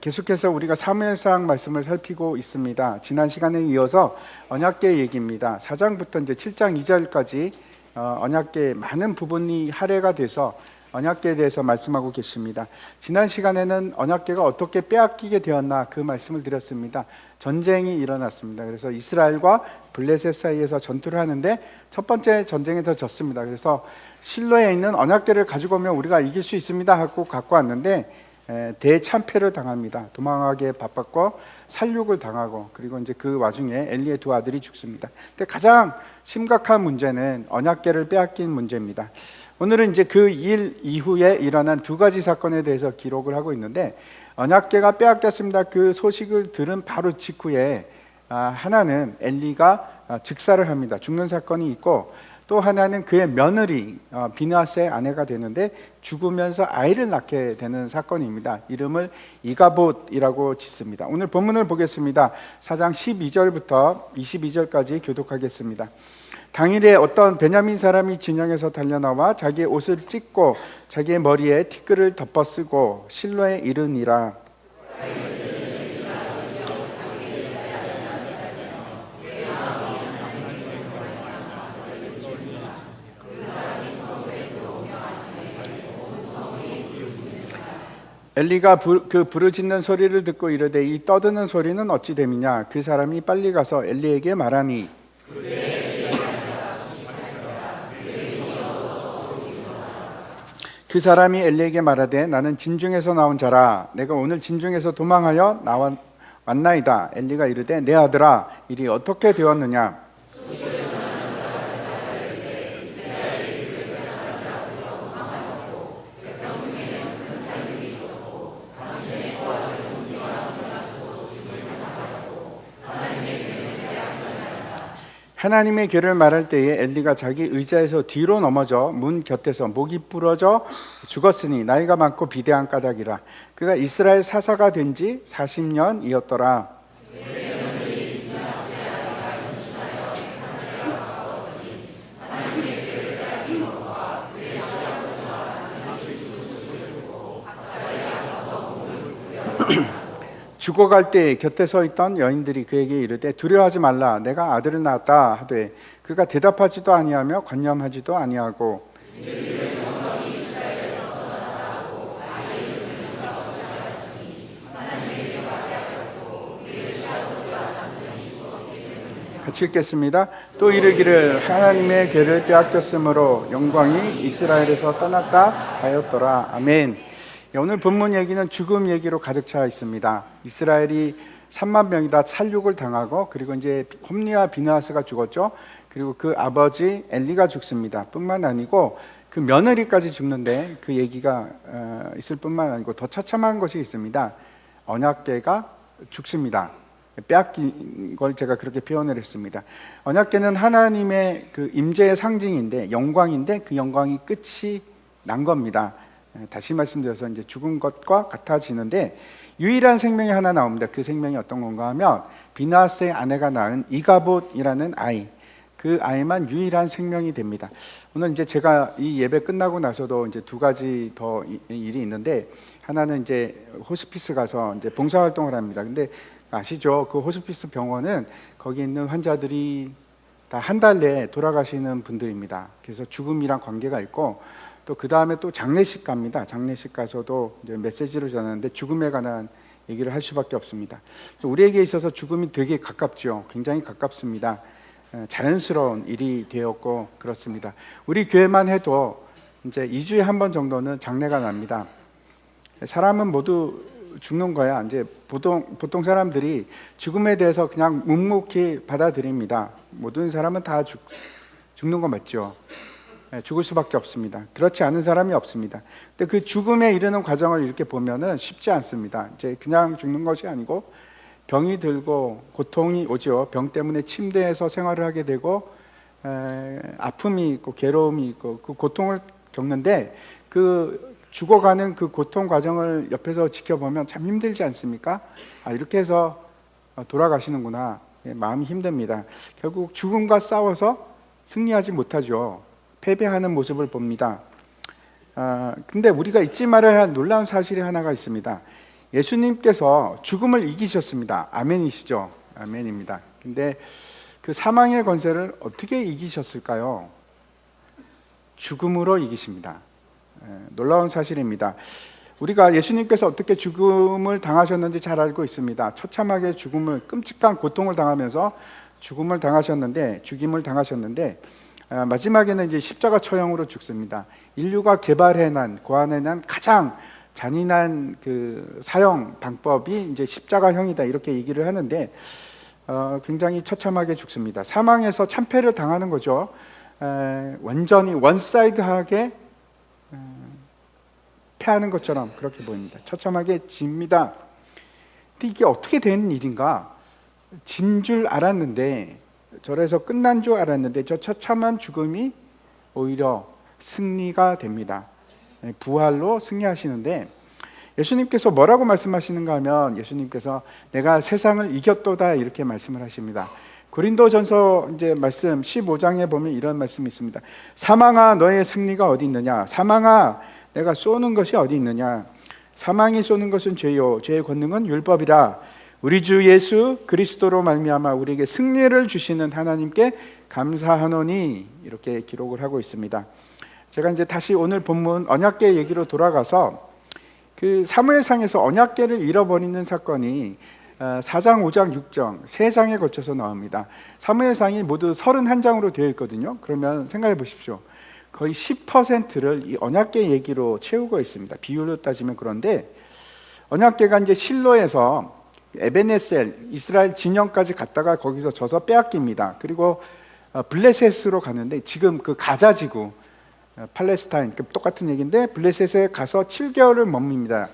계속해서 우리가 사무엘상 말씀을 살피고 있습니다. 지난 시간에 이어서 언약궤 얘기입니다. 4장부터 이제 7장 2절까지 언약궤 많은 부분이 할애가 돼서 언약궤에 대해서 말씀하고 계십니다. 지난 시간에는 언약궤가 어떻게 빼앗기게 되었나 그 말씀을 드렸습니다. 전쟁이 일어났습니다. 그래서 이스라엘과 블레셋 사이에서 전투를 하는데 첫 번째 전쟁에서 졌습니다. 그래서 실로에 있는 언약궤를 가지고 오면 우리가 이길 수 있습니다 하고 갖고 왔는데 대참패를 당합니다. 도망하기에 바빴고 살육을 당하고, 그리고 이제 그 와중에 엘리의 두 아들이 죽습니다. 근데 가장 심각한 문제는 언약궤를 빼앗긴 문제입니다. 오늘은 이제 그 일 이후에 일어난 두 가지 사건에 대해서 기록을 하고 있는데, 언약궤가 빼앗겼습니다. 그 소식을 들은 바로 직후에 하나는 엘리가 즉사를 합니다. 죽는 사건이 있고, 또 하나는 그의 며느리 비느하스의 아내가 되는데 죽으면서 아이를 낳게 되는 사건입니다. 이름을 이가봇이라고 짓습니다. 오늘 본문을 보겠습니다. 4장 12절부터 22절까지 교독하겠습니다. 당일에 어떤 베냐민 사람이 진영에서 달려나와 자기의 옷을 찢고 자기의 머리에 티끌을 덮어쓰고 실로에 이르니라. 엘리가 그 부르짖는 소리를 듣고 이르되 이 떠드는 소리는 어찌 됨이냐. 그 사람이 빨리 가서 엘리에게 말하니, 그 사람이 엘리에게 말하되 나는 진중에서 나온 자라. 내가 오늘 진중에서 도망하여 왔나이다. 엘리가 이르되 내 아들아, 일이 어떻게 되었느냐. 하나님의 궤를 말할 때에 엘리가 자기 의자에서 뒤로 넘어져 문 곁에서 목이 부러져 죽었으니 나이가 많고 비대한 까닭이라. 그가 이스라엘 사사가 된 지 40년이었더라. 죽어갈 때 곁에 서 있던 여인들이 그에게 이르되 두려워하지 말라, 내가 아들을 낳았다 하되 그가 대답하지도 아니하며 관념하지도 아니하고 같이 읽겠습니다. 또 이르기를 하나님의 궤를 빼앗겼으므로 영광이 이스라엘에서 떠났다 하였더라. 아멘. 오늘 본문 얘기는 죽음 얘기로 가득 차 있습니다. 이스라엘이 3만 명이 다 살육을 당하고, 그리고 이제 홈리와 비느하스가 죽었죠. 그리고 그 아버지 엘리가 죽습니다. 뿐만 아니고 그 며느리까지 죽는데 그 얘기가 있을 뿐만 아니고 더 처참한 것이 있습니다. 언약궤가 죽습니다. 빼앗긴 걸 제가 그렇게 표현을 했습니다. 언약궤는 하나님의 그 임재의 상징인데, 영광인데 그 영광이 끝이 난 겁니다. 다시 말씀드려서 이제 죽은 것과 같아지는데 유일한 생명이 하나 나옵니다. 그 생명이 어떤 건가 하면 비느하스의 아내가 낳은 이가봇이라는 아이, 그 아이만 유일한 생명이 됩니다. 오늘 이제 제가 이 예배 끝나고 나서도 이제 두 가지 더 일이 있는데, 하나는 이제 호스피스 가서 이제 봉사활동을 합니다. 근데 아시죠? 그 호스피스 병원은 거기 있는 환자들이 다 한 달 내에 돌아가시는 분들입니다. 그래서 죽음이랑 관계가 있고, 또 그 다음에 또 장례식 갑니다. 장례식 가서도 이제 메시지를 전하는데 죽음에 관한 얘기를 할 수밖에 없습니다. 우리에게 있어서 죽음이 되게 가깝죠. 굉장히 가깝습니다. 자연스러운 일이 되었고 그렇습니다. 우리 교회만 해도 이제 2주에 한 번 정도는 장례가 납니다. 사람은 모두 죽는 거야. 이제 보통 사람들이 죽음에 대해서 그냥 묵묵히 받아들입니다. 모든 사람은 다 죽는 거 맞죠? 죽을 수밖에 없습니다. 그렇지 않은 사람이 없습니다. 근데 그 죽음에 이르는 과정을 이렇게 보면은 쉽지 않습니다. 이제 그냥 죽는 것이 아니고 병이 들고 고통이 오죠. 병 때문에 침대에서 생활을 하게 되고 아픔이 있고 괴로움이 있고 그 고통을 겪는데, 그 죽어가는 그 고통 과정을 옆에서 지켜보면 참 힘들지 않습니까? 이렇게 해서 돌아가시는구나. 마음이 힘듭니다. 결국 죽음과 싸워서 승리하지 못하죠. 패배하는 모습을 봅니다. 근데 우리가 잊지 말아야 할 놀라운 사실이 하나가 있습니다. 예수님께서 죽음을 이기셨습니다. 아멘이시죠? 아멘입니다. 근데 그 사망의 권세를 어떻게 이기셨을까요? 죽음으로 이기십니다. 놀라운 사실입니다. 우리가 예수님께서 어떻게 죽음을 당하셨는지 잘 알고 있습니다. 처참하게 죽음을, 끔찍한 고통을 당하면서 죽임을 당하셨는데 마지막에는 이제 십자가 처형으로 죽습니다. 인류가 고안해낸 가장 잔인한 그 사형 방법이 이제 십자가형이다 이렇게 얘기를 하는데 굉장히 처참하게 죽습니다. 사망에서 참패를 당하는 거죠. 완전히 원사이드하게 패하는 것처럼 그렇게 보입니다. 처참하게 집니다. 근데 이게 어떻게 된 일인가? 진 줄 알았는데, 절에서 끝난 줄 알았는데 저 처참한 죽음이 오히려 승리가 됩니다. 부활로 승리하시는데 예수님께서 뭐라고 말씀하시는가 하면 예수님께서 내가 세상을 이겼도다 이렇게 말씀을 하십니다. 고린도전서 이제 말씀 15장에 보면 이런 말씀이 있습니다. 사망아 너의 승리가 어디 있느냐? 사망아 내가 쏘는 것이 어디 있느냐? 사망이 쏘는 것은 죄요 죄의 권능은 율법이라. 우리 주 예수 그리스도로 말미암아 우리에게 승리를 주시는 하나님께 감사하노니 이렇게 기록을 하고 있습니다. 제가 이제 다시 오늘 본문 언약궤 얘기로 돌아가서 그 사무엘상에서 언약궤를 잃어버리는 사건이 4장, 5장, 6장 3장에 걸쳐서 나옵니다. 사무엘상이 모두 31장으로 되어 있거든요. 그러면 생각해 보십시오. 거의 10%를 이 언약궤 얘기로 채우고 있습니다. 비율로 따지면. 그런데 언약궤가 이제 실로에서 에베네셀 이스라엘 진영까지 갔다가 거기서 져서 빼앗깁니다. 그리고 블레셋으로 가는데 지금 그 가자 지구 팔레스타인 똑같은 얘기인데 블레셋에 가서 7개월을 머뭅니다.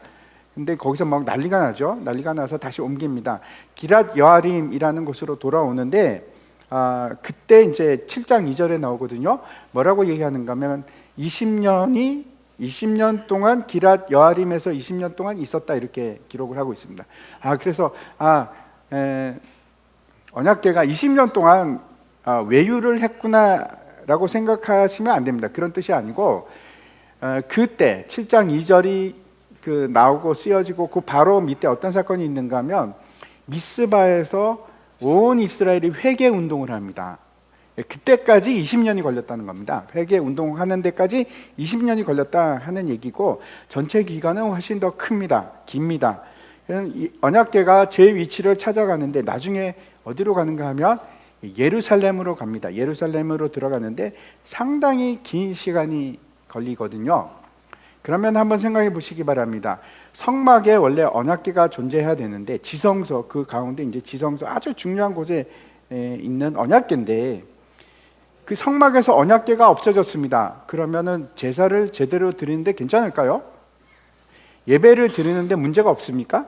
근데 거기서 막 난리가 나죠. 난리가 나서 다시 옮깁니다. 기랏 여아림이라는 곳으로 돌아오는데 그때 이제 7장 2절에 나오거든요. 뭐라고 얘기하는가 하면 20년 동안 기랏 여아림에서 20년 동안 있었다 이렇게 기록을 하고 있습니다. 그래서 언약궤가 20년 동안 외유를 했구나라고 생각하시면 안 됩니다. 그런 뜻이 아니고 그때 7장 2절이 그 나오고 쓰여지고 그 바로 밑에 어떤 사건이 있는가 하면 미스바에서 온 이스라엘이 회개 운동을 합니다. 그때까지 20년이 걸렸다는 겁니다. 회개 운동하는 데까지 20년이 걸렸다 하는 얘기고 전체 기간은 훨씬 더 깁니다. 이 언약궤가 제 위치를 찾아가는데 나중에 어디로 가는가 하면 예루살렘으로 갑니다. 예루살렘으로 들어가는데 상당히 긴 시간이 걸리거든요. 그러면 한번 생각해 보시기 바랍니다. 성막에 원래 언약궤가 존재해야 되는데 지성소 그 가운데 이제 지성소 아주 중요한 곳에 있는 언약궤인데 그 성막에서 언약궤가 없어졌습니다. 그러면은 제사를 제대로 드리는데 괜찮을까요? 예배를 드리는데 문제가 없습니까?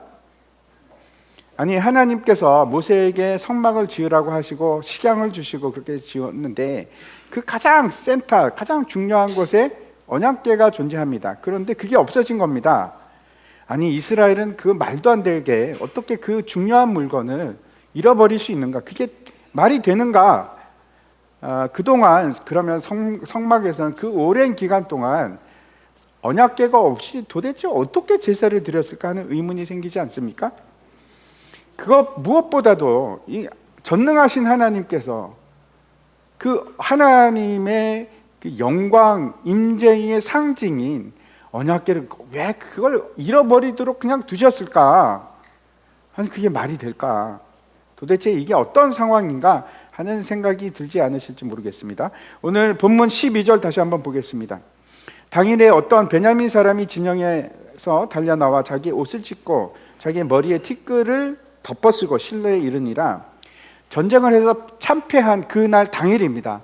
아니 하나님께서 모세에게 성막을 지으라고 하시고 식양을 주시고 그렇게 지었는데 그 가장 센터 가장 중요한 곳에 언약궤가 존재합니다. 그런데 그게 없어진 겁니다. 아니 이스라엘은 그 말도 안 되게 어떻게 그 중요한 물건을 잃어버릴 수 있는가? 그게 말이 되는가? 그동안 그러면 성막에서는 그 오랜 기간 동안 언약궤가 없이 도대체 어떻게 제사를 드렸을까 하는 의문이 생기지 않습니까? 그것 무엇보다도 이 전능하신 하나님께서 그 하나님의 그 영광, 임재의 상징인 언약궤를 왜 그걸 잃어버리도록 그냥 두셨을까? 아니 그게 말이 될까? 도대체 이게 어떤 상황인가 하는 생각이 들지 않으실지 모르겠습니다. 오늘 본문 12절 다시 한번 보겠습니다. 당일에 어떤 베냐민 사람이 진영에서 달려나와 자기 옷을 찢고 자기 머리에 티끌을 덮어쓰고 실로에 이르니라. 전쟁을 해서 참패한 그날 당일입니다.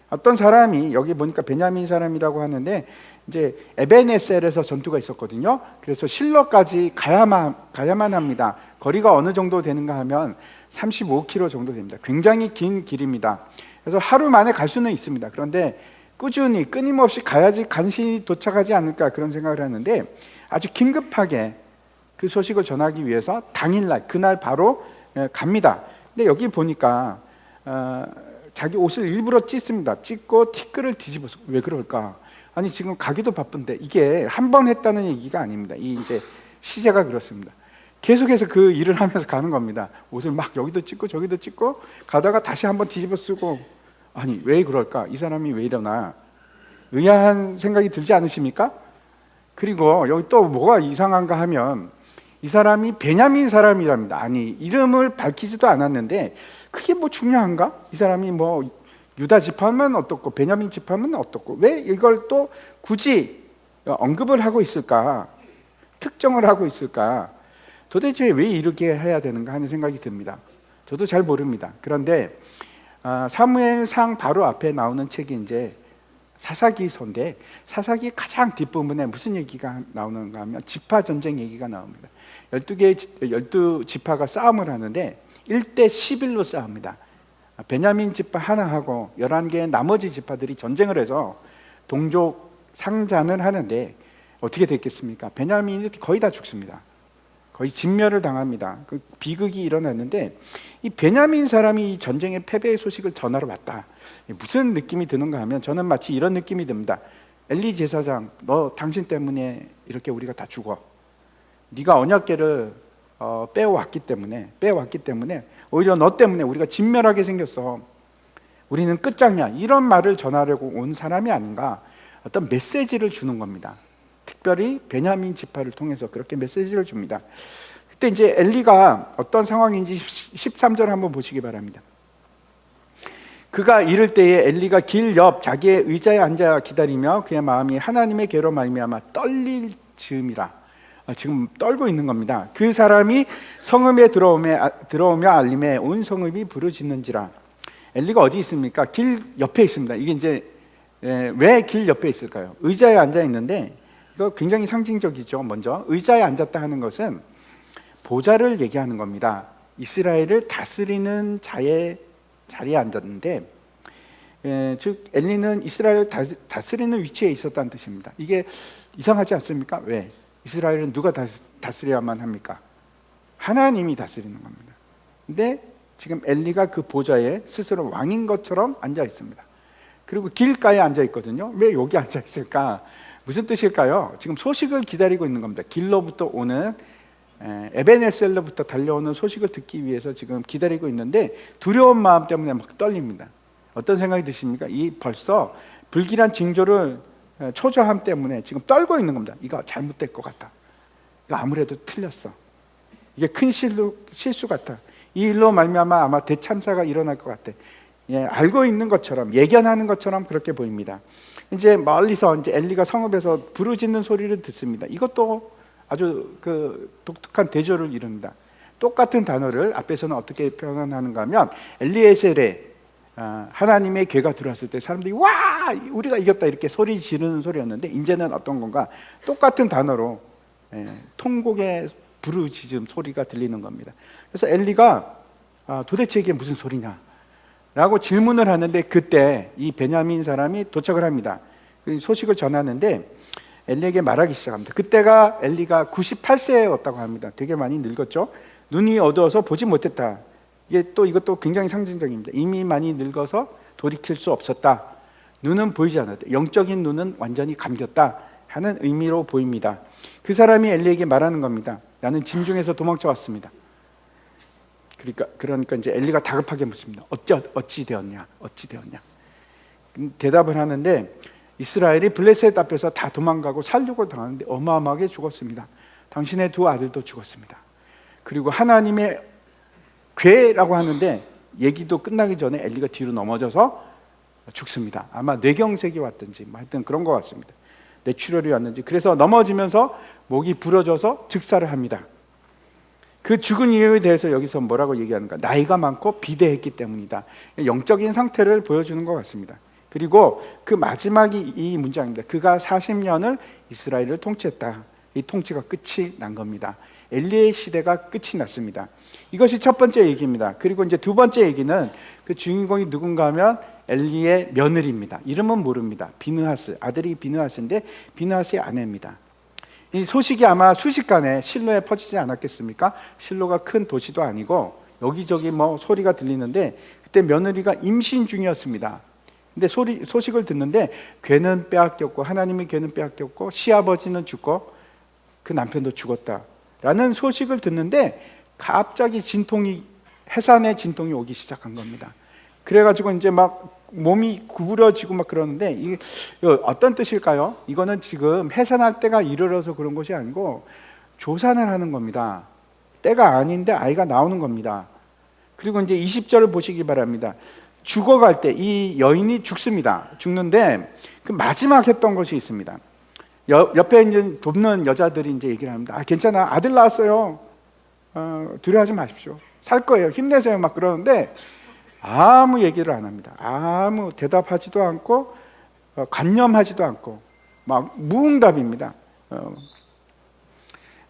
어떤 사람이 여기 보니까 베냐민 사람이라고 하는데 이제 에베네셀에서 전투가 있었거든요. 그래서 실로까지 가야만 합니다. 거리가 어느 정도 되는가 하면 35km 정도 됩니다. 굉장히 긴 길입니다. 그래서 하루 만에 갈 수는 있습니다. 그런데 꾸준히 끊임없이 가야지 간신히 도착하지 않을까 그런 생각을 하는데 아주 긴급하게 그 소식을 전하기 위해서 당일날 그날 바로 갑니다. 근데 여기 보니까 자기 옷을 일부러 찢습니다. 찢고 티끌을 뒤집어서 왜 그럴까? 아니 지금 가기도 바쁜데, 이게 한 번 했다는 얘기가 아닙니다. 이 이제 시제가 그렇습니다. 계속해서 그 일을 하면서 가는 겁니다. 옷을 막 여기도 찍고 저기도 찍고 가다가 다시 한번 뒤집어 쓰고. 아니 왜 그럴까? 이 사람이 왜 이러나? 의아한 생각이 들지 않으십니까? 그리고 여기 또 뭐가 이상한가 하면, 이 사람이 베냐민 사람이랍니다. 아니 이름을 밝히지도 않았는데 그게 뭐 중요한가? 이 사람이 뭐 유다 지파면 어떻고 베냐민 지파면 어떻고 왜 이걸 또 굳이 언급을 하고 있을까? 특정을 하고 있을까? 도대체 왜 이렇게 해야 되는가 하는 생각이 듭니다. 저도 잘 모릅니다. 그런데 사무엘상 바로 앞에 나오는 책이 이제 사사기서인데, 사사기 가장 뒷부분에 무슨 얘기가 나오는가 하면 지파 전쟁 얘기가 나옵니다. 12 지파가 싸움을 하는데 1대 11로 싸웁니다. 베냐민 지파 하나하고 11개의 나머지 지파들이 전쟁을 해서 동족 상잔을 하는데 어떻게 됐겠습니까? 베냐민이 거의 다 죽습니다. 거의 진멸을 당합니다. 그 비극이 일어났는데, 이 베냐민 사람이 이 전쟁의 패배의 소식을 전하러 왔다. 무슨 느낌이 드는가 하면, 저는 마치 이런 느낌이 듭니다. 엘리 제사장, 너 당신 때문에 이렇게 우리가 다 죽어. 네가 언약궤를 빼왔기 때문에 오히려 너 때문에 우리가 진멸하게 생겼어. 우리는 끝장이야. 이런 말을 전하려고 온 사람이 아닌가, 어떤 메시지를 주는 겁니다. 특별히 베냐민 지파를 통해서 그렇게 메시지를 줍니다. 그때 이제 엘리가 어떤 상황인지 13절 한번 보시기 바랍니다. 그가 이럴 때에 엘리가 길 옆 자기의 의자에 앉아 기다리며 그의 마음이 하나님의 괴로 말미암아 떨릴 즈음이라. 지금 떨고 있는 겁니다. 그 사람이 성읍에 들어오며 알림에 온 성읍이 부르짖는지라. 엘리가 어디 있습니까? 길 옆에 있습니다. 이게 이제 왜 길 옆에 있을까요? 의자에 앉아 있는데, 이거 굉장히 상징적이죠. 먼저 의자에 앉았다 하는 것은 보좌를 얘기하는 겁니다. 이스라엘을 다스리는 자의 자리에 앉았는데, 즉 엘리는 이스라엘을 다스리는 위치에 있었다는 뜻입니다. 이게 이상하지 않습니까? 왜? 이스라엘은 누가 다스려야만 합니까? 하나님이 다스리는 겁니다. 근데 지금 엘리가 그 보좌에 스스로 왕인 것처럼 앉아 있습니다. 그리고 길가에 앉아 있거든요. 왜 여기 앉아 있을까? 무슨 뜻일까요? 지금 소식을 기다리고 있는 겁니다. 길로부터 오는, 에베네셀로부터 달려오는 소식을 듣기 위해서 지금 기다리고 있는데, 두려운 마음 때문에 막 떨립니다. 어떤 생각이 드십니까? 이 벌써 불길한 징조를, 초조함 때문에 지금 떨고 있는 겁니다. 이거 잘못될 것 같다. 이거 아무래도 틀렸어. 이게 큰 실수 같아. 이 일로 말미암아 아마 대참사가 일어날 것 같아. 알고 있는 것처럼, 예견하는 것처럼 그렇게 보입니다. 이제 멀리서 이제 엘리가 성읍에서 부르짖는 소리를 듣습니다. 이것도 아주 그 독특한 대조를 이룹니다. 똑같은 단어를 앞에서는 어떻게 표현하는가 하면, 엘리에셀에 하나님의 괴가 들어왔을 때 사람들이 와 우리가 이겼다 이렇게 소리 지르는 소리였는데, 이제는 어떤 건가, 똑같은 단어로 통곡의 부르짖음 소리가 들리는 겁니다. 그래서 엘리가 도대체 이게 무슨 소리냐 라고 질문을 하는데, 그때 이 베냐민 사람이 도착을 합니다. 소식을 전하는데 엘리에게 말하기 시작합니다. 그때가 엘리가 98세였다고 합니다. 되게 많이 늙었죠. 눈이 어두워서 보지 못했다. 이것도 굉장히 상징적입니다. 이미 많이 늙어서 돌이킬 수 없었다. 눈은 보이지 않았다. 영적인 눈은 완전히 감겼다 하는 의미로 보입니다. 그 사람이 엘리에게 말하는 겁니다. 나는 진중에서 도망쳐 왔습니다. 그러니까 이제 엘리가 다급하게 묻습니다. 어찌 되었냐? 대답을 하는데, 이스라엘이 블레셋 앞에서 다 도망가고 살육을 당하는데 어마어마하게 죽었습니다. 당신의 두 아들도 죽었습니다. 그리고 하나님의 괴라고 하는데, 얘기도 끝나기 전에 엘리가 뒤로 넘어져서 죽습니다. 아마 뇌경색이 왔든지 하여튼 그런 것 같습니다. 뇌출혈이 왔는지. 그래서 넘어지면서 목이 부러져서 즉사를 합니다. 그 죽은 이유에 대해서 여기서 뭐라고 얘기하는가? 나이가 많고 비대했기 때문이다. 영적인 상태를 보여주는 것 같습니다. 그리고 그 마지막이 이 문장입니다. 그가 40년을 이스라엘을 통치했다. 이 통치가 끝이 난 겁니다. 엘리의 시대가 끝이 났습니다. 이것이 첫 번째 얘기입니다. 그리고 이제 두 번째 얘기는, 그 주인공이 누군가 하면 엘리의 며느리입니다. 이름은 모릅니다. 비느하스, 아들이 비느하스인데 비느하스의 아내입니다. 이 소식이 아마 순식간에 실로에 퍼지지 않았겠습니까? 실로가 큰 도시도 아니고 여기저기 뭐 소리가 들리는데, 그때 며느리가 임신 중이었습니다. 근데 소식을 듣는데 괴는 빼앗겼고, 하나님이 괴는 빼앗겼고, 시아버지는 죽고 그 남편도 죽었다라는 소식을 듣는데 갑자기 해산의 진통이 오기 시작한 겁니다. 그래가지고 이제 막 몸이 구부러지고 막 그러는데, 이게 어떤 뜻일까요? 이거는 지금 해산할 때가 이르러서 그런 것이 아니고 조산을 하는 겁니다. 때가 아닌데 아이가 나오는 겁니다. 그리고 이제 20절을 보시기 바랍니다. 죽어갈 때 이 여인이 죽습니다. 죽는데 그 마지막 했던 것이 있습니다. 옆에 이제 돕는 여자들이 이제 얘기를 합니다. 괜찮아, 아들 낳았어요. 두려워하지 마십시오. 살 거예요. 힘내세요. 막 그러는데 아무 얘기를 안 합니다. 아무 대답하지도 않고 관념하지도 않고 막 무응답입니다.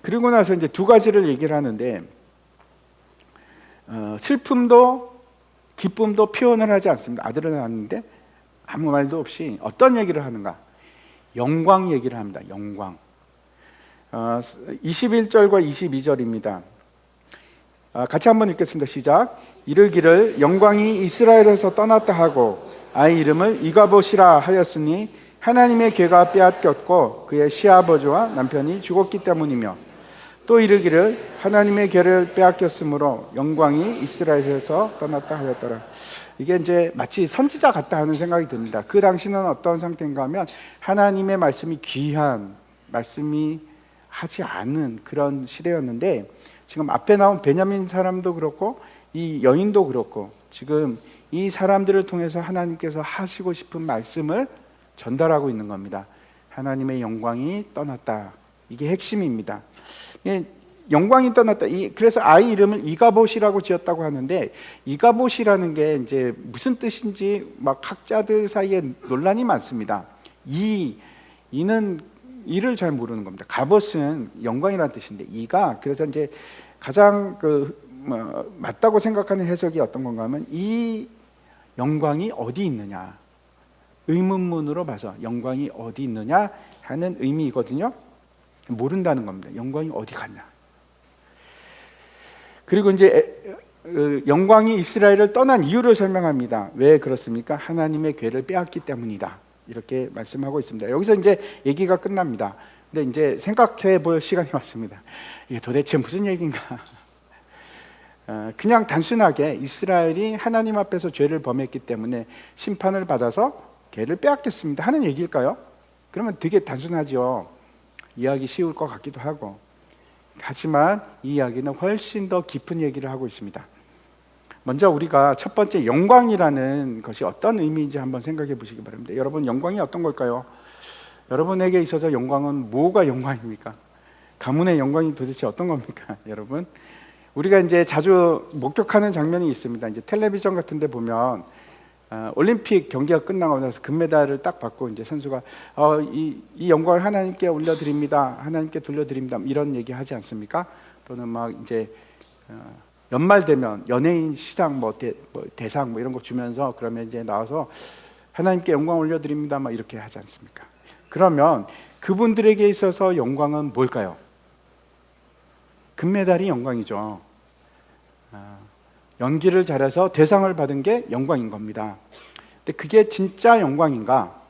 그리고 나서 이제 두 가지를 얘기를 하는데, 슬픔도 기쁨도 표현을 하지 않습니다. 아들을 낳았는데 아무 말도 없이 어떤 얘기를 하는가? 영광 얘기를 합니다. 영광. 21절과 22절입니다. 같이 한번 읽겠습니다. 시작. 이르기를 영광이 이스라엘에서 떠났다 하고 아이 이름을 이가봇이라 하였으니 하나님의 괴가 빼앗겼고 그의 시아버지와 남편이 죽었기 때문이며, 또 이르기를 하나님의 괴를 빼앗겼으므로 영광이 이스라엘에서 떠났다 하였더라. 이게 이제 마치 선지자 같다 하는 생각이 듭니다. 그 당시는 어떤 상태인가 하면 하나님의 말씀이 귀한 말씀이 하지 않은 그런 시대였는데, 지금 앞에 나온 베냐민 사람도 그렇고 이 여인도 그렇고 지금 이 사람들을 통해서 하나님께서 하시고 싶은 말씀을 전달하고 있는 겁니다. 하나님의 영광이 떠났다. 이게 핵심입니다. 영광이 떠났다. 그래서 아이 이름을 이가봇이라고 지었다고 하는데, 이가봇이라는 게 이제 무슨 뜻인지 막 학자들 사이에 논란이 많습니다. 이는 이를 잘 모르는 겁니다. 가봇은 영광이라는 뜻인데, 이가 그래서 이제 가장 맞다고 생각하는 해석이 어떤 건가 하면, 이 영광이 어디 있느냐, 의문문으로 봐서 영광이 어디 있느냐 하는 의미이거든요. 모른다는 겁니다. 영광이 어디 갔냐. 그리고 이제 영광이 이스라엘을 떠난 이유를 설명합니다. 왜 그렇습니까? 하나님의 괴를 빼앗기 때문이다. 이렇게 말씀하고 있습니다. 여기서 이제 얘기가 끝납니다. 근데 이제 생각해 볼 시간이 왔습니다. 이게 도대체 무슨 얘기인가? 그냥 단순하게 이스라엘이 하나님 앞에서 죄를 범했기 때문에 심판을 받아서 괴를 빼앗겼습니다 하는 얘기일까요? 그러면 되게 단순하죠. 이해하기 쉬울 것 같기도 하고. 하지만 이 이야기는 훨씬 더 깊은 얘기를 하고 있습니다. 먼저 우리가 첫 번째 영광이라는 것이 어떤 의미인지 한번 생각해 보시기 바랍니다. 여러분, 영광이 어떤 걸까요? 여러분에게 있어서 영광은 뭐가 영광입니까? 가문의 영광이 도대체 어떤 겁니까? 여러분, 우리가 이제 자주 목격하는 장면이 있습니다. 이제 텔레비전 같은 데 보면 올림픽 경기가 끝나고 나서 금메달을 딱 받고 이제 선수가 이 영광을 하나님께 올려드립니다, 하나님께 돌려드립니다, 이런 얘기 하지 않습니까? 또는 막 이제 연말 되면 연예인 시상 대상 이런 거 주면서 그러면 이제 나와서 하나님께 영광 올려드립니다 막 이렇게 하지 않습니까? 그러면 그분들에게 있어서 영광은 뭘까요? 금메달이 영광이죠. 연기를 잘해서 대상을 받은 게 영광인 겁니다. 근데 그게 진짜 영광인가?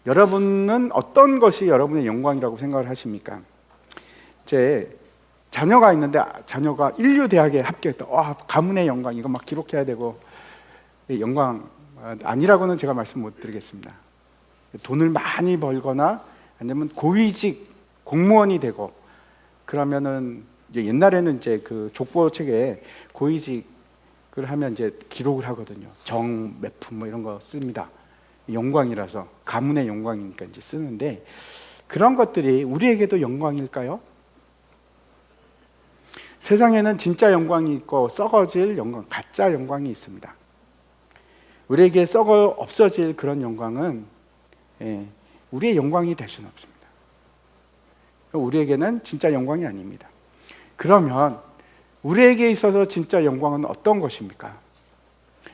여러분은 어떤 것이 여러분의 영광이라고 생각을 하십니까? 제 자녀가 있는데 자녀가 인류대학에 합격했다. 가문의 영광, 이거 막 기록해야 되고, 영광 아니라고는 제가 말씀 못 드리겠습니다. 돈을 많이 벌거나 아니면 고위직 공무원이 되고, 그러면은 이제 옛날에는 이제 그 족보책에 고위직을 하면 이제 기록을 하거든요. 정, 매품 뭐 이런 거 씁니다. 영광이라서, 가문의 영광이니까 이제 쓰는데, 그런 것들이 우리에게도 영광일까요? 세상에는 진짜 영광이 있고 썩어질 영광, 가짜 영광이 있습니다. 우리에게 썩어 없어질 그런 영광은 우리의 영광이 될 수는 없습니다. 우리에게는 진짜 영광이 아닙니다. 그러면 우리에게 있어서 진짜 영광은 어떤 것입니까?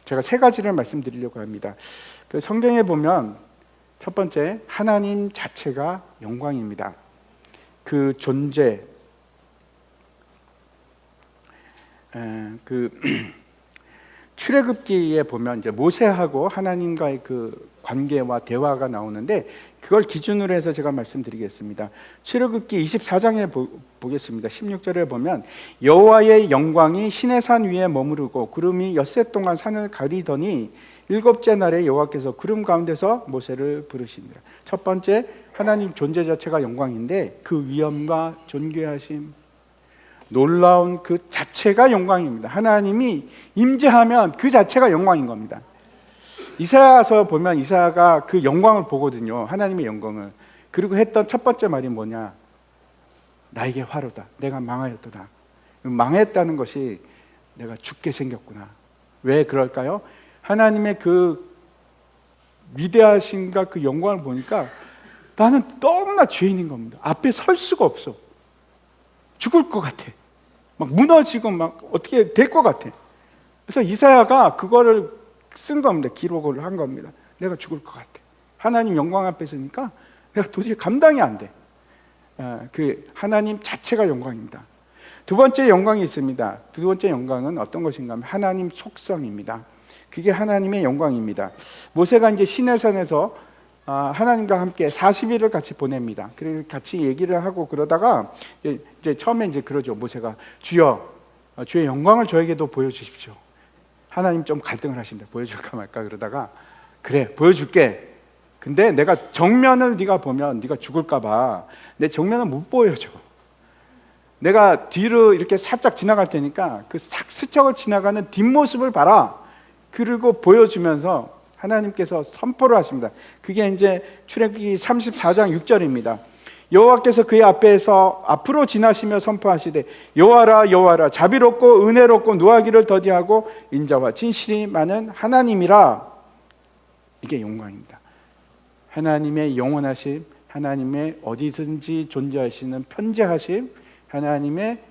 제가 세 가지를 말씀드리려고 합니다. 그 성경에 보면 첫 번째, 하나님 자체가 영광입니다. 그 존재, 출애굽기에 보면 이제 모세하고 하나님과의 그 관계와 대화가 나오는데 그걸 기준으로 해서 제가 말씀드리겠습니다. 출애굽기 24장에 보겠습니다. 16절에 보면 여호와의 영광이 시내산 위에 머무르고 구름이 엿새 동안 산을 가리더니 일곱째 날에 여호와께서 구름 가운데서 모세를 부르시니라. 첫 번째, 하나님 존재 자체가 영광인데 그 위엄과 존귀하심, 놀라운 그 자체가 영광입니다. 하나님이 임재하면 그 자체가 영광인 겁니다. 이사야서 보면 이사야가 그 영광을 보거든요. 하나님의 영광을. 그리고 했던 첫 번째 말이 뭐냐? 나에게 화로다. 내가 망하였도다. 망했다는 것이 내가 죽게 생겼구나. 왜 그럴까요? 하나님의 그 위대하신가 그 영광을 보니까 나는 너무나 죄인인 겁니다. 앞에 설 수가 없어. 죽을 것 같아. 막 무너지고 막 어떻게 될 것 같아. 그래서 이사야가 그거를 쓴 겁니다. 기록을 한 겁니다. 내가 죽을 것 같아. 하나님 영광 앞에 서니까 내가 도저히 감당이 안 돼. 그 하나님 자체가 영광입니다. 두 번째 영광이 있습니다. 두 번째 영광은 어떤 것인가 하면 하나님 속성입니다. 그게 하나님의 영광입니다. 모세가 이제 시내산에서 하나님과 함께 40일을 같이 보냅니다. 그래서 같이 얘기를 하고 그러다가 이제 처음에 이제 그러죠. 모세가 주여, 주의 영광을 저에게도 보여주십시오. 하나님 좀 갈등을 하십니다. 보여줄까 말까 그러다가 그래 보여줄게. 근데 내가 정면을 네가 보면 네가 죽을까 봐 내 정면을 못 보여줘. 내가 뒤로 이렇게 살짝 지나갈 테니까 그 싹 스쳐 지나가는 뒷모습을 봐라. 그리고 보여주면서 하나님께서 선포를 하십니다. 그게 이제 출애굽기 34장 6절입니다. 여호와께서 그의 앞에서 앞으로 지나시며 선포하시되 여호와라 여호와라 자비롭고 은혜롭고 노하기를 더디하고 인자와 진실이 많은 하나님이라. 이게 영광입니다. 하나님의 영원하심, 하나님의 어디든지 존재하시는 편재하심, 하나님의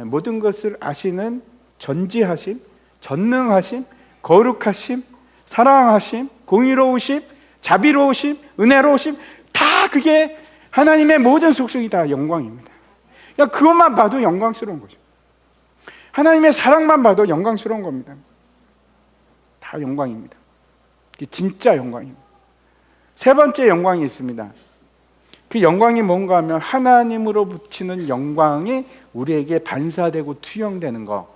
모든 것을 아시는 전지하심, 전능하심, 거룩하심, 사랑하심, 공의로우심, 자비로우심, 은혜로우심, 다 그게 하나님의 모든 속성이 다 영광입니다. 그냥 그것만 봐도 영광스러운 거죠. 하나님의 사랑만 봐도 영광스러운 겁니다. 다 영광입니다. 이게 진짜 영광입니다. 세 번째 영광이 있습니다. 그 영광이 뭔가 하면 하나님으로 붙이는 영광이 우리에게 반사되고 투영되는 거,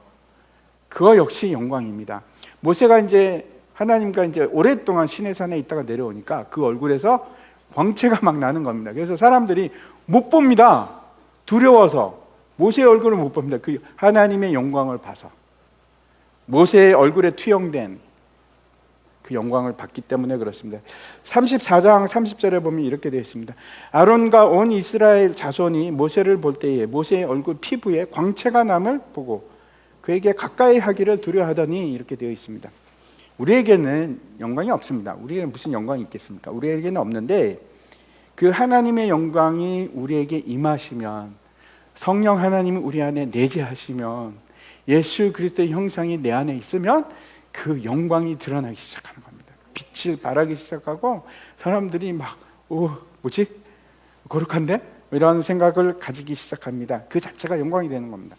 그거 역시 영광입니다. 모세가 이제 하나님과 이제 오랫동안 시내산에 있다가 내려오니까 그 얼굴에서 광채가 막 나는 겁니다. 그래서 사람들이 못 봅니다. 두려워서 모세의 얼굴을 못 봅니다. 그 하나님의 영광을 봐서 모세의 얼굴에 투영된 그 영광을 받기 때문에 그렇습니다. 34장 30절에 보면 이렇게 되어 있습니다. 아론과 온 이스라엘 자손이 모세를 볼 때에 모세의 얼굴 피부에 광채가 남을 보고 그에게 가까이 하기를 두려워하더니 이렇게 되어 있습니다. 우리에게는 영광이 없습니다. 우리에게는 무슨 영광이 있겠습니까? 우리에게는 없는데 그 하나님의 영광이 우리에게 임하시면, 성령 하나님이 우리 안에 내재하시면, 예수 그리스도의 형상이 내 안에 있으면 그 영광이 드러나기 시작하는 겁니다. 빛을 발하기 시작하고 사람들이 막 뭐지? 거룩한데? 이런 생각을 가지기 시작합니다. 그 자체가 영광이 되는 겁니다.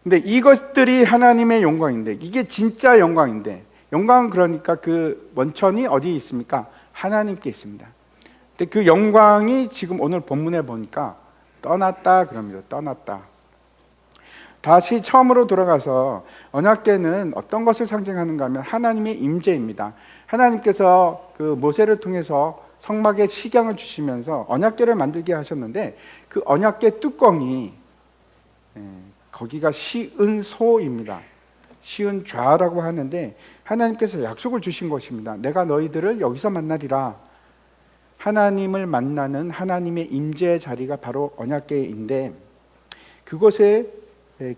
근데 이것들이 하나님의 영광인데, 이게 진짜 영광인데, 영광은 그러니까 그 원천이 어디에 있습니까? 하나님께 있습니다. 근데 그 영광이 지금 오늘 본문에 보니까 떠났다 그럽니다. 떠났다. 다시 처음으로 돌아가서 언약궤는 어떤 것을 상징하는가 하면 하나님의 임재입니다. 하나님께서 그 모세를 통해서 성막에 식양을 주시면서 언약궤를 만들게 하셨는데 그 언약궤 뚜껑이 거기가 시은소입니다. 시은좌라고 하는데 하나님께서 약속을 주신 것입니다. 내가 너희들을 여기서 만나리라. 하나님을 만나는 하나님의 임재의 자리가 바로 언약궤인데 그곳에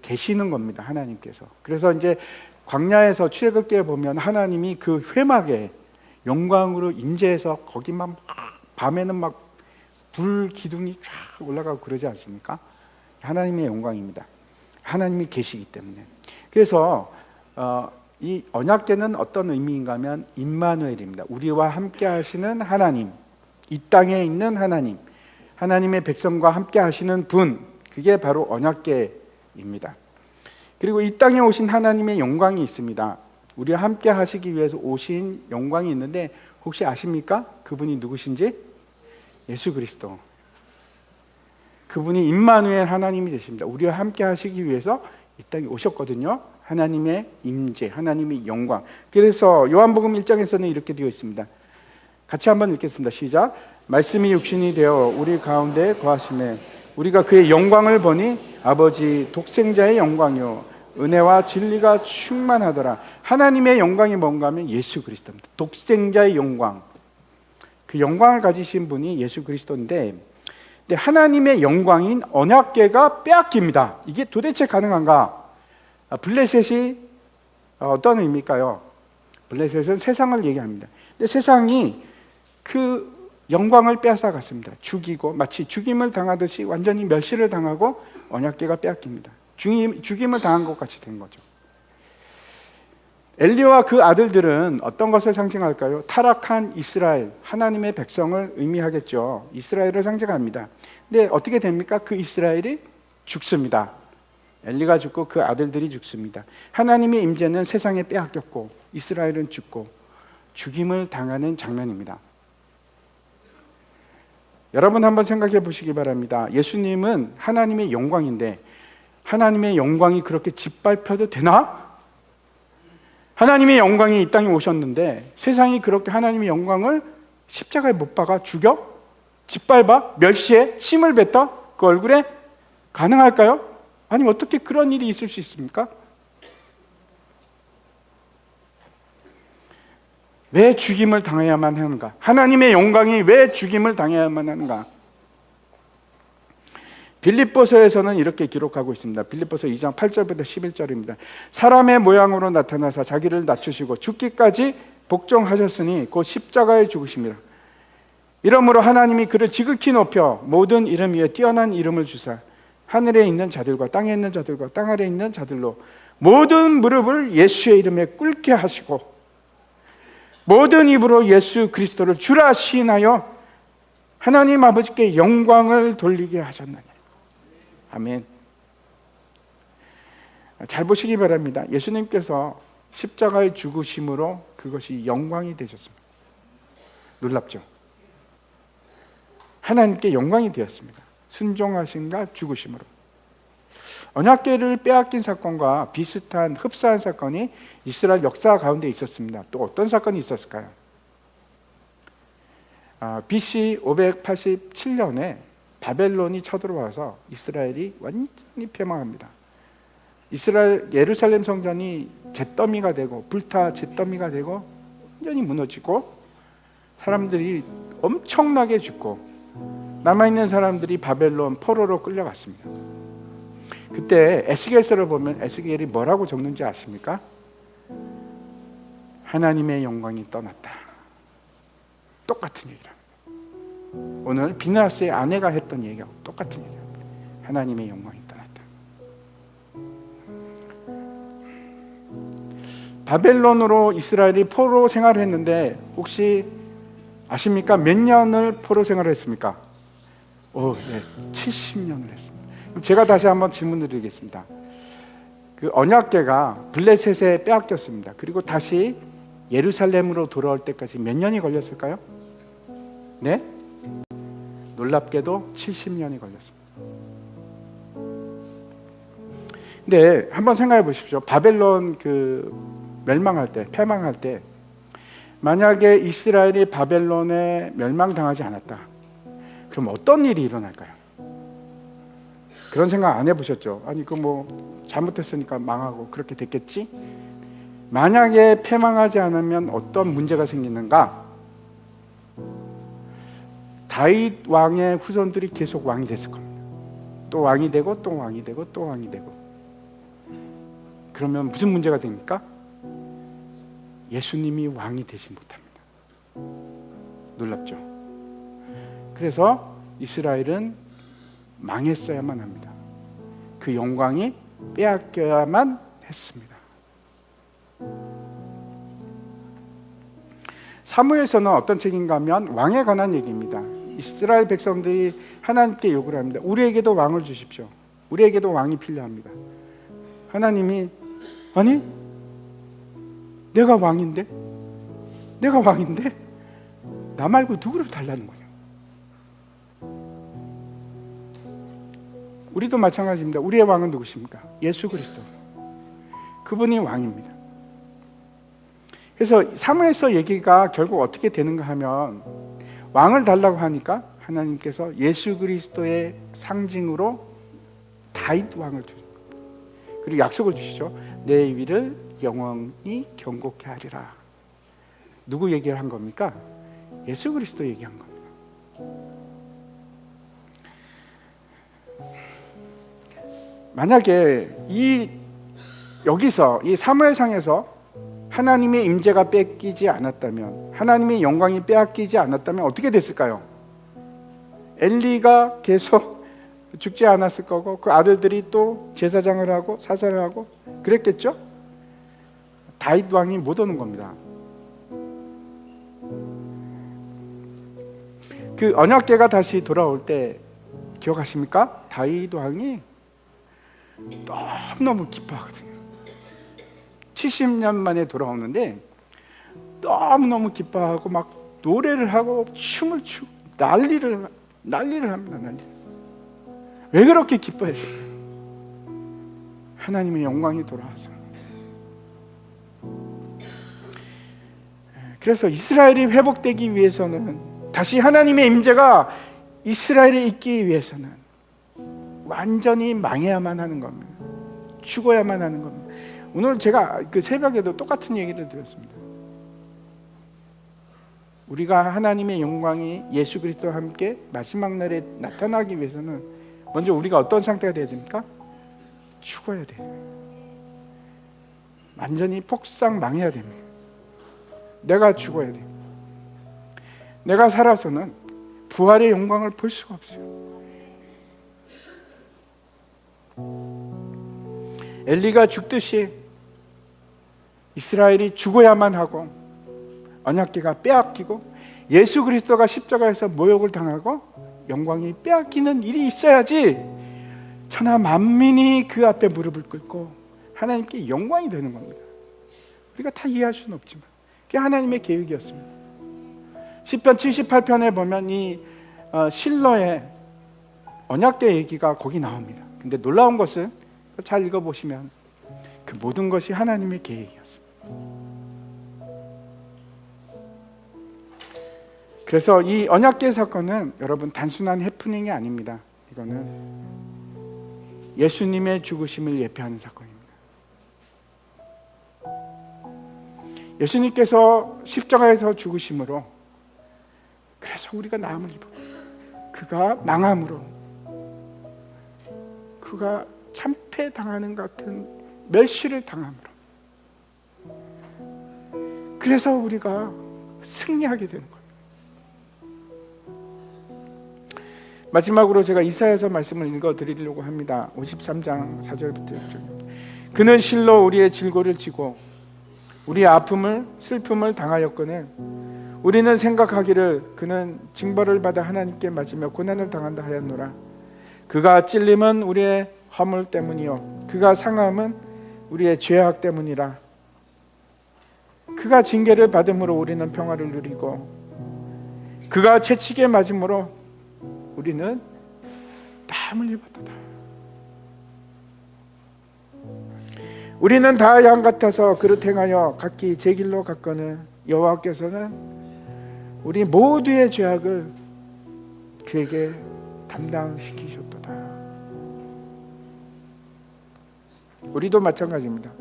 계시는 겁니다. 하나님께서. 그래서 이제 광야에서 출애굽기에 보면 하나님이 그 회막에 영광으로 임재해서 거기만 막 밤에는 막 불 기둥이 쫙 올라가고 그러지 않습니까? 하나님의 영광입니다. 하나님이 계시기 때문에. 그래서 이 언약궤는 어떤 의미인가 하면 임마누엘입니다. 우리와 함께 하시는 하나님, 이 땅에 있는 하나님, 하나님의 백성과 함께 하시는 분, 그게 바로 언약궤입니다. 그리고 이 땅에 오신 하나님의 영광이 있습니다. 우리와 함께 하시기 위해서 오신 영광이 있는데 혹시 아십니까? 그분이 누구신지? 예수 그리스도. 그분이 임마누엘 하나님이 되십니다. 우리와 함께 하시기 위해서 이 땅에 오셨거든요. 하나님의 임재, 하나님의 영광. 그래서 요한복음 1장에서는 이렇게 되어 있습니다. 같이 한번 읽겠습니다. 시작. 말씀이 육신이 되어 우리 가운데 거하심에 우리가 그의 영광을 보니 아버지 독생자의 영광이요 은혜와 진리가 충만하더라. 하나님의 영광이 뭔가 하면 예수 그리스도입니다. 독생자의 영광. 그 영광을 가지신 분이 예수 그리스도인데, 근데 하나님의 영광인 언약궤가 빼앗깁니다. 이게 도대체 가능한가? 블레셋이 어떤 의미일까요? 블레셋은 세상을 얘기합니다. 근데 세상이 그 영광을 빼앗아 갔습니다. 죽이고 마치 죽임을 당하듯이 완전히 멸시를 당하고 언약궤가 빼앗깁니다. 죽임을 당한 것 같이 된 거죠. 엘리야와 그 아들들은 어떤 것을 상징할까요? 타락한 이스라엘, 하나님의 백성을 의미하겠죠. 이스라엘을 상징합니다. 근데 어떻게 됩니까? 그 이스라엘이 죽습니다. 엘리가 죽고 그 아들들이 죽습니다. 하나님의 임재는 세상에 빼앗겼고 이스라엘은 죽고 죽임을 당하는 장면입니다. 여러분 한번 생각해 보시기 바랍니다. 예수님은 하나님의 영광인데 하나님의 영광이 그렇게 짓밟혀도 되나? 하나님의 영광이 이 땅에 오셨는데 세상이 그렇게 하나님의 영광을 십자가에 못 박아 죽여? 짓밟아? 멸시해? 침을 뱉어? 그 얼굴에? 가능할까요? 아니 어떻게 그런 일이 있을 수 있습니까? 왜 죽임을 당해야만 하는가? 하나님의 영광이 왜 죽임을 당해야만 하는가? 빌립보서에서는 이렇게 기록하고 있습니다. 빌립보서 2장 8절부터 11절입니다. 사람의 모양으로 나타나사 자기를 낮추시고 죽기까지 복종하셨으니 곧 십자가에 죽으십니다. 이러므로 하나님이 그를 지극히 높여 모든 이름 위에 뛰어난 이름을 주사 하늘에 있는 자들과 땅에 있는 자들과 땅 아래에 있는 자들로 모든 무릎을 예수의 이름에 꿇게 하시고 모든 입으로 예수 그리스도를 주라 시인하여 하나님 아버지께 영광을 돌리게 하셨느니라. 아멘. 잘 보시기 바랍니다. 예수님께서 십자가의 죽으심으로 그것이 영광이 되셨습니다. 놀랍죠? 하나님께 영광이 되었습니다. 순종하신가 죽으심으로. 언약궤를 빼앗긴 사건과 비슷한 흡사한 사건이 이스라엘 역사 가운데 있었습니다. 또 어떤 사건이 있었을까요? BC 587년에 바벨론이 쳐들어와서 이스라엘이 완전히 패망합니다. 이스라엘 예루살렘 성전이 잿더미가 되고 불타 잿더미가 되고 완전히 무너지고 사람들이 엄청나게 죽고 남아있는 사람들이 바벨론 포로로 끌려갔습니다. 그때 에스겔서를 보면 에스겔이 뭐라고 적는지 아십니까? 하나님의 영광이 떠났다. 똑같은 얘기랍니다. 오늘 비느하스의 아내가 했던 얘기하고 똑같은 얘기합니다. 하나님의 영광이 떠났다. 바벨론으로 이스라엘이 포로 생활을 했는데 혹시 아십니까? 몇 년을 포로 생활을 했습니까? 70년을 했습니다. 제가 다시 한번 질문을 드리겠습니다. 그 언약궤가 블레셋에 빼앗겼습니다. 그리고 다시 예루살렘으로 돌아올 때까지 몇 년이 걸렸을까요? 네? 놀랍게도 70년이 걸렸습니다. 근데 한번 생각해 보십시오. 바벨론 멸망할 때, 패망할 때 만약에 이스라엘이 바벨론에 멸망당하지 않았다. 그럼 어떤 일이 일어날까요? 그런 생각 안 해보셨죠? 아니 잘못했으니까 망하고 그렇게 됐겠지? 만약에 패망하지 않으면 어떤 문제가 생기는가? 다윗 왕의 후손들이 계속 왕이 됐을 겁니다. 또 왕이 되고 또 왕이 되고 또 왕이 되고. 그러면 무슨 문제가 됩니까? 예수님이 왕이 되지 못합니다. 놀랍죠? 그래서 이스라엘은 망했어야만 합니다. 그 영광이 빼앗겨야만 했습니다. 사무엘서는 어떤 책인가 하면 왕에 관한 얘기입니다. 이스라엘 백성들이 하나님께 요구를 합니다. 우리에게도 왕을 주십시오. 우리에게도 왕이 필요합니다. 하나님이 아니 내가 왕인데 나 말고 누구를 달라는 거냐. 우리도 마찬가지입니다. 우리의 왕은 누구십니까? 예수 그리스도. 그분이 왕입니다. 그래서 사무엘서 얘기가 결국 어떻게 되는가 하면 왕을 달라고 하니까 하나님께서 예수 그리스도의 상징으로 다윗 왕을 주십니다. 그리고 약속을 주시죠. 내 위를 영원히 경고케 하리라. 누구 얘기를 한 겁니까? 예수 그리스도 얘기한 겁니다. 만약에 여기서 이 사무엘상에서 하나님의 임재가 뺏기지 않았다면, 하나님의 영광이 빼앗기지 않았다면 어떻게 됐을까요? 엘리가 계속 죽지 않았을 거고, 그 아들들이 또 제사장을 하고 사사를 하고 그랬겠죠? 다윗 왕이 못 오는 겁니다. 그 언약궤가 다시 돌아올 때 기억하십니까? 다윗 왕이 너무너무 기뻐하거든요. 70년 만에 돌아오는데 너무너무 기뻐하고 막 노래를 하고 춤을 추고 난리를 합니다. 왜 그렇게 기뻐했을까요? 하나님의 영광이 돌아와서. 그래서 이스라엘이 회복되기 위해서는, 다시 하나님의 임재가 이스라엘에 있기 위해서는 완전히 망해야만 하는 겁니다. 죽어야만 하는 겁니다. 오늘 제가 그 새벽에도 똑같은 얘기를 드렸습니다. 우리가 하나님의 영광이 예수 그리스도와 함께 마지막 날에 나타나기 위해서는 먼저 우리가 어떤 상태가 되어야 됩니까? 죽어야 돼요. 완전히 폭삭 망해야 됩니다. 내가 죽어야 돼요. 내가 살아서는 부활의 영광을 볼 수가 없어요. 엘리가 죽듯이 이스라엘이 죽어야만 하고 언약궤가 빼앗기고 예수 그리스도가 십자가에서 모욕을 당하고 영광이 빼앗기는 일이 있어야지 천하 만민이 그 앞에 무릎을 꿇고 하나님께 영광이 되는 겁니다. 우리가 다 이해할 수는 없지만 그게 하나님의 계획이었습니다. 시편 78편에 보면 이 실로의 언약궤 얘기가 거기 나옵니다. 근데 놀라운 것은 잘 읽어보시면 그 모든 것이 하나님의 계획이었습니다. 그래서 이 언약궤 사건은 여러분 단순한 해프닝이 아닙니다. 이거는 예수님의 죽으심을 예표하는 사건입니다. 예수님께서 십자가에서 죽으심으로 그래서 우리가 나음을 입어, 그가 망함으로, 그가 참패당하는 같은 멸시를 당함으로, 그래서 우리가 승리하게 되는 거예요. 마지막으로 제가 이사야서 말씀을 읽어드리려고 합니다. 53장 4절부터 6절. 그는 실로 우리의 질고를 지고 우리의 아픔을 슬픔을 당하였거늘 우리는 생각하기를 그는 징벌을 받아 하나님께 맞으며 고난을 당한다 하였노라. 그가 찔림은 우리의 허물 때문이요 그가 상함은 우리의 죄악 때문이라. 그가 징계를 받음으로 우리는 평화를 누리고 그가 채찍에 맞음으로 우리는 나음을 입었도다. 우리는 다 양 같아서 그릇 행하여 각기 제 길로 갔거늘 여호와께서는 우리 모두의 죄악을 그에게 담당시키셨도다. 우리도 마찬가지입니다.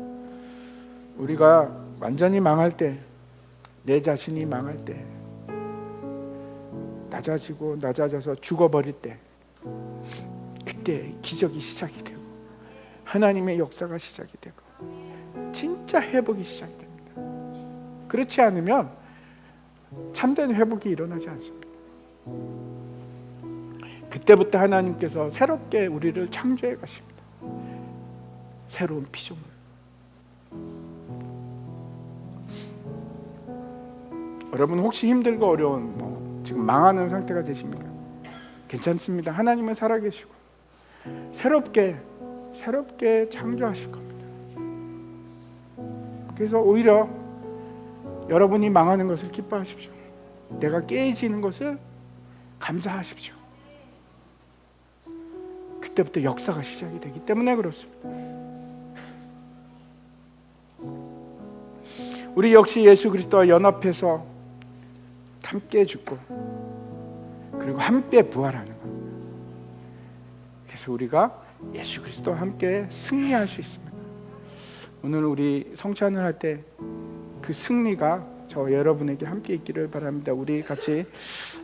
우리가 완전히 망할 때, 내 자신이 망할 때, 낮아져서 죽어버릴 때, 그때 기적이 시작이 되고 하나님의 역사가 시작이 되고 진짜 회복이 시작이 됩니다. 그렇지 않으면 참된 회복이 일어나지 않습니다. 그때부터 하나님께서 새롭게 우리를 창조해 가십니다. 새로운 피조물. 여러분 혹시 힘들고 어려운 지금 망하는 상태가 되십니까? 괜찮습니다. 하나님은 살아계시고 새롭게 창조하실 겁니다. 그래서 오히려 여러분이 망하는 것을 기뻐하십시오. 내가 깨지는 것을 감사하십시오. 그때부터 역사가 시작이 되기 때문에 그렇습니다. 우리 역시 예수 그리스도와 연합해서 함께 죽고 그리고 함께 부활하는 겁니다. 그래서 우리가 예수 그리스도와 함께 승리할 수 있습니다. 오늘 우리 성찬을 할 때 그 승리가 저 여러분에게 함께 있기를 바랍니다. 우리 같이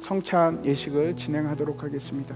성찬 예식을 진행하도록 하겠습니다.